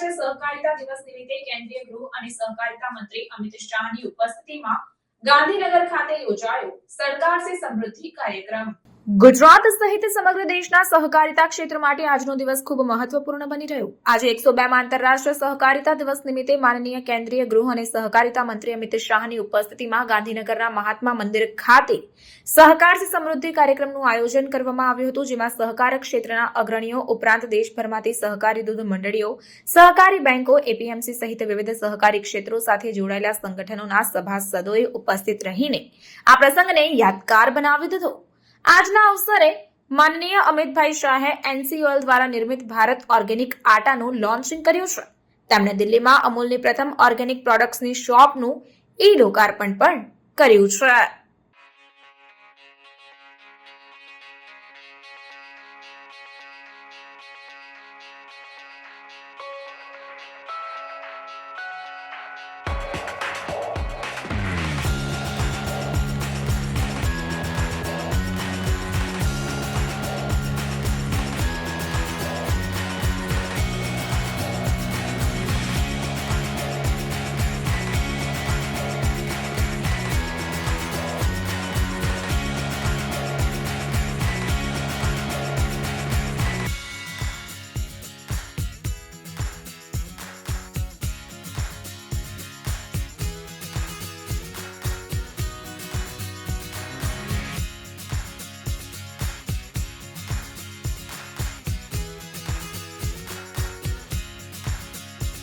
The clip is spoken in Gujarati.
આંતરરાષ્ટ્રીય સહકારિતા દિવસ નિમિત્તે કેન્દ્રીય ગૃહ અને સહકારિતા મંત્રી અમિત શાહની ઉપસ્થિતિમાં ગાંધીનગર ખાતે યોજાયો સરકાર સે સમૃદ્ધિ કાર્યક્રમ। ગુજરાત સહિત સમગ્ર દેશના સહકારિતા ક્ષેત્ર માટે આજનો દિવસ ખૂબ મહત્વપૂર્ણ બની રહ્યો। આજે 102માં આંતરરાષ્ટ્રીય સહકારિતા દિવસ નિમિત્તે માનનીય કેન્દ્રીય ગૃહ અને સહકારિતા મંત્રી અમિત શાહની ઉપસ્થિતિમાં ગાંધીનગરના મહાત્મા મંદિર ખાતે સહકાર સે સમૃદ્ધિ કાર્યક્રમનું આયોજન કરવામાં આવ્યું હતું, જેમાં સહકાર ક્ષેત્રના અગ્રણીઓ ઉપરાંત દેશભરમાંથી સહકારી દૂધ મંડળીઓ, સહકારી બેંકો, એપીએમસી સહિત વિવિધ સહકારી ક્ષેત્રો સાથે જોડાયેલા સંગઠનોના સભાસદોએ ઉપસ્થિત રહીને આ પ્રસંગને યાદગાર બનાવી દીધો। આજના અવસરે માનનીય અમિતભાઈ શાહે એનસીઓએલ દ્વારા નિર્મિત ભારત ઓર્ગેનિક આટાનું લોન્ચિંગ કર્યું છે। તેમણે દિલ્હીમાં અમૂલની પ્રથમ ઓર્ગેનિક પ્રોડક્ટ્સની શોપનું ઈ લોકાર્પણ પણ કર્યું છે।